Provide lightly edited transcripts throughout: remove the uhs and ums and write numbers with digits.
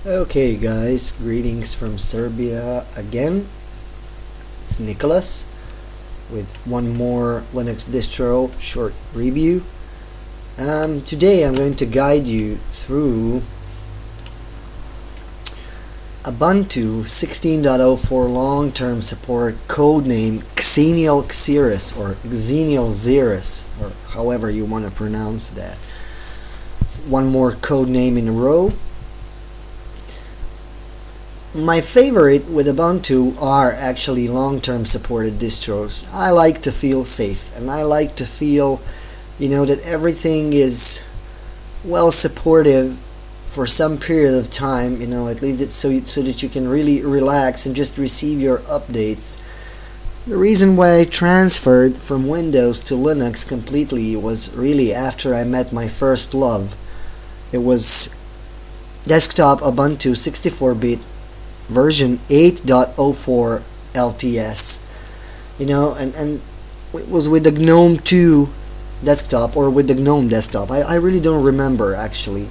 Okay guys, greetings from Serbia again. It's Nicholas with one more Linux distro short review. Today I'm going to guide you through Ubuntu 16.04 long-term support codename xerus or xerus or however you want to pronounce that. It's one more codename in a row. My favorite with Ubuntu are actually long-term supported distros. I like to feel safe and I like to feel, that everything is well supportive for some period of time, at least so that you can really relax and just receive your updates. The reason why I transferred from Windows to Linux completely was really after I met my first love. It was desktop Ubuntu 64-bit version 8.04 LTS, and it was with the GNOME 2 desktop or with the GNOME desktop. I really don't remember actually,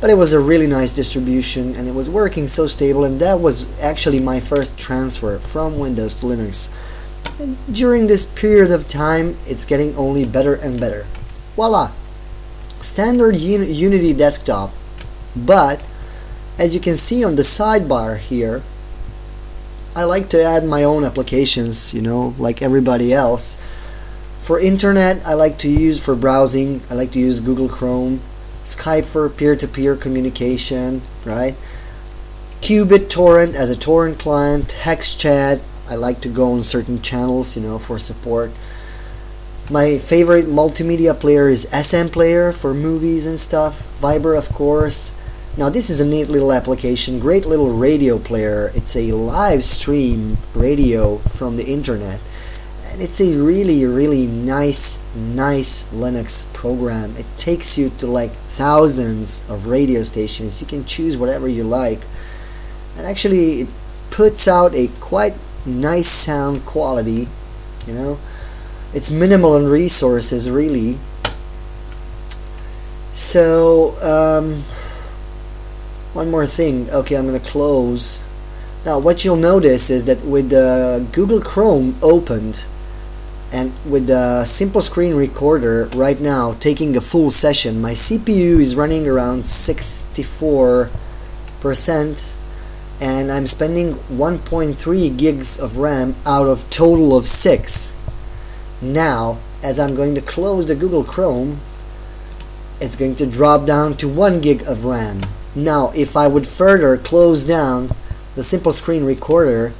but it was a really nice distribution and it was working so stable, and that was actually my first transfer from Windows to Linux. And during this period of time, it's getting only better and better. Voila! Standard Unity desktop, but as you can see on the sidebar here, I like to add my own applications, like everybody else. For internet, I like to use for browsing, I like to use Google Chrome, Skype for peer-to-peer communication, right? Qubit Torrent as a torrent client, HexChat, I like to go on certain channels, for support. My favorite multimedia player is SM Player for movies and stuff, Viber of course. Now this is a neat little application, great little radio player. It's a live stream radio from the internet, and it's a really nice Linux program. It takes you to like thousands of radio stations. You can choose whatever you like, and actually it puts out a quite nice sound quality. It's minimal on resources really. So one more thing. Okay, I'm gonna close. Now what you'll notice is that with the Google Chrome opened and with the simple screen recorder right now taking a full session, my CPU is running around 64% and I'm spending 1.3 gigs of RAM out of total of 6. Now as I'm going to close the Google Chrome, it's going to drop down to 1 gig of RAM. Now if I would further close down the simple screen recorder,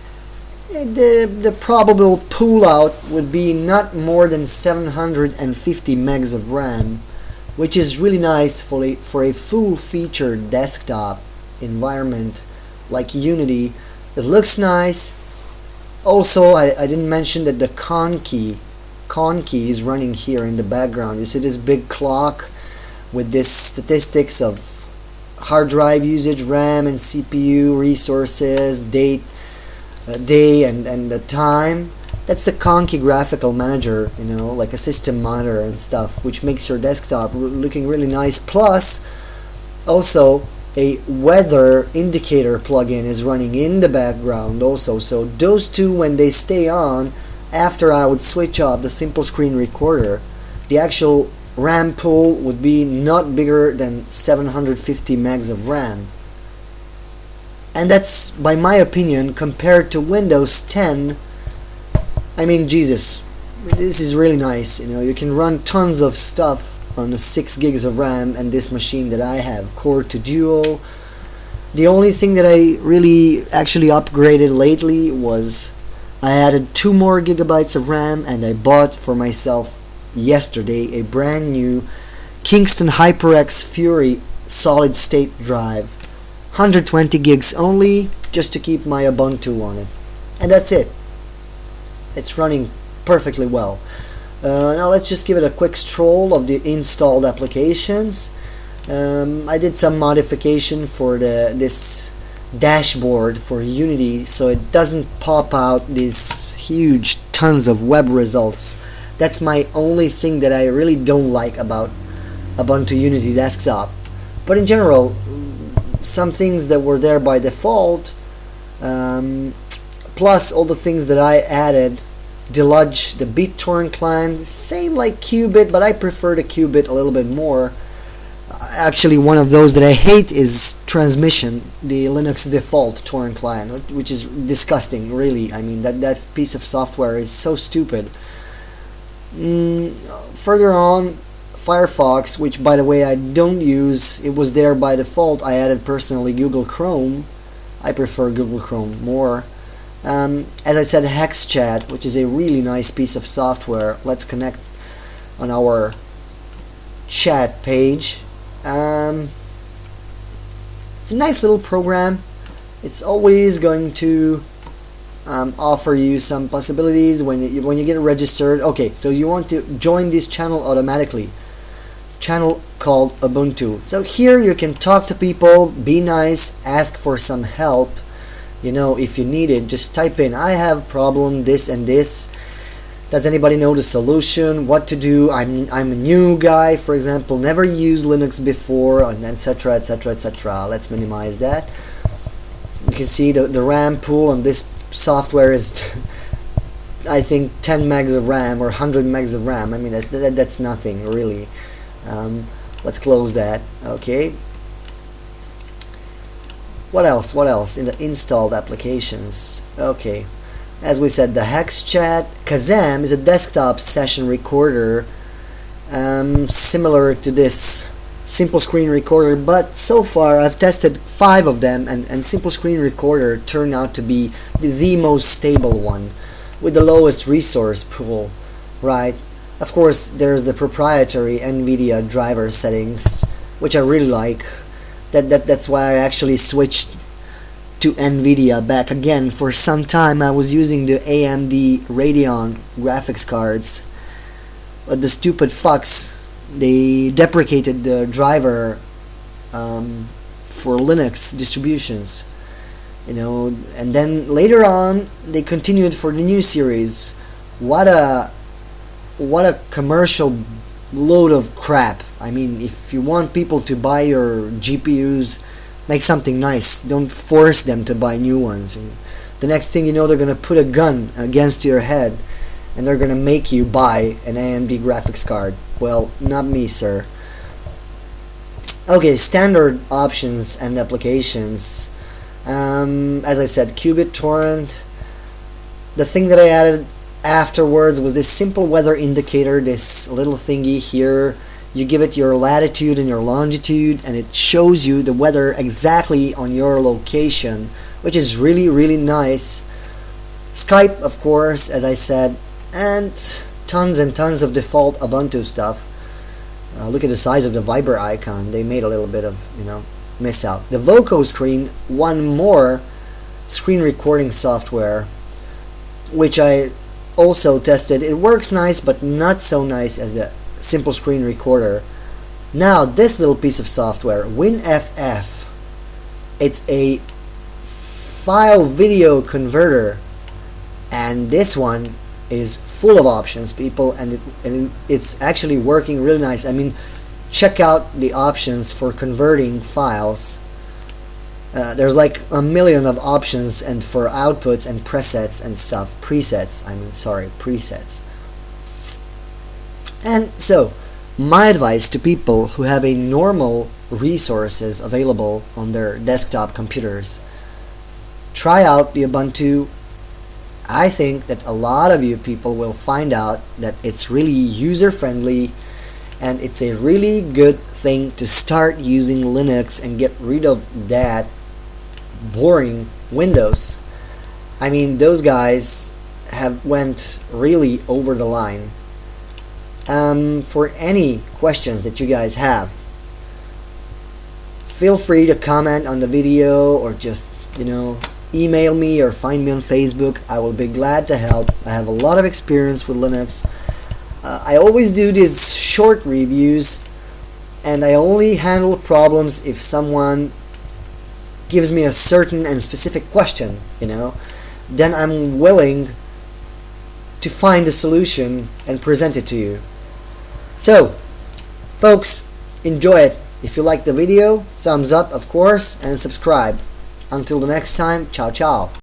the probable pullout would be not more than 750 megs of RAM, which is really nice for a full-featured desktop environment like Unity. It looks nice. Also, I didn't mention that the con key is running here in the background. You see this big clock with this statistics of hard drive usage, RAM and CPU resources, day and the time. That's the Conky graphical manager, like a system monitor and stuff, which makes your desktop looking really nice. Plus also a weather indicator plugin is running in the background also. So those two, when they stay on, after I would switch off the simple screen recorder, the actual RAM pool would be not bigger than 750 megs of RAM. And that's, by my opinion, compared to Windows 10, I mean, Jesus, this is really nice. You can run tons of stuff on the 6 gigs of RAM and this machine that I have, Core to Duo. The only thing that I really actually upgraded lately was I added 2 more gigabytes of RAM, and I bought for myself yesterday a brand new Kingston HyperX Fury solid state drive, 120 gigs only, just to keep my Ubuntu on it, and that's it. It's running perfectly well. Now let's just give it a quick stroll of the installed applications. I did some modification for this dashboard for Unity so it doesn't pop out these huge tons of web results. That's my only thing that I really don't like about Ubuntu Unity Desktop. But in general, some things that were there by default, plus all the things that I added. Deluge, the BitTorrent client, same like Qubit, but I prefer the Qubit a little bit more. Actually, one of those that I hate is Transmission, the Linux default torrent client, which is disgusting, really. I mean, that piece of software is so stupid. Further on, Firefox, which by the way I don't use, it was there by default. I added personally Google Chrome. I prefer Google Chrome more. As I said, HexChat, which is a really nice piece of software. Let's connect on our chat page. It's a nice little program. It's always going to offer you some possibilities when you get registered. Okay, so you want to join this channel automatically. Channel called Ubuntu. So here you can talk to people, be nice, ask for some help. You know, if you need it, just type in, I have problem this and this. Does anybody know the solution? What to do? I'm a new guy, for example, never used Linux before, and etc, etc, etc. Let's minimize that. You can see the RAM pool on this software is I think 10 megs of RAM or 100 megs of RAM. I mean, that's nothing really. Let's close that. Okay. What else? What else in the installed applications? Okay, as we said, the HexChat. Kazam is a desktop session recorder, similar to this Simple Screen Recorder, but so far I've tested 5 of them, and Simple Screen Recorder turned out to be the most stable one, with the lowest resource pool, right? Of course, there's the proprietary NVIDIA driver settings, which I really like. That's why I actually switched to NVIDIA back again. For some time I was using the AMD Radeon graphics cards, but the stupid fucks, they deprecated the driver for Linux distributions, you know, and then later on they continued for the new series. What a commercial load of crap. I mean, if you want people to buy your GPUs, make something nice. Don't force them to buy new ones. The next thing you know, they're gonna put a gun against your head and they're gonna make you buy an AMD graphics card. Well, not me, sir. Okay, standard options and applications. As I said, Qubit Torrent. The thing that I added afterwards was this simple weather indicator, this little thingy here. You give it your latitude and your longitude, and it shows you the weather exactly on your location, which is really, really nice. Skype, of course, as I said, and tons and tons of default Ubuntu stuff. Look at the size of the Viber icon. They made a little bit of, you know, miss out. The Voco screen, one more screen recording software, which I also tested. It works nice, but not so nice as the Simple Screen Recorder. Now this little piece of software, WinFF, it's a file video converter, and this one is full of options, people, and it's actually working really nice. I mean, check out the options for converting files. There's like a million of options, and for outputs and presets and stuff. Presets. And so, my advice to people who have a normal resources available on their desktop computers, try out the Ubuntu. I think that a lot of you people will find out that it's really user-friendly, and it's a really good thing to start using Linux and get rid of that boring Windows. I mean, those guys have went really over the line. For any questions that you guys have, feel free to comment on the video, or just, you know, email me or find me on Facebook. I will be glad to help. I have a lot of experience with Linux. I always do these short reviews, and I only handle problems if someone gives me a certain and specific question, you know. Then I'm willing to find a solution and present it to you. So, folks, enjoy it. If you like the video, thumbs up of course, and subscribe. Until the next time, ciao ciao.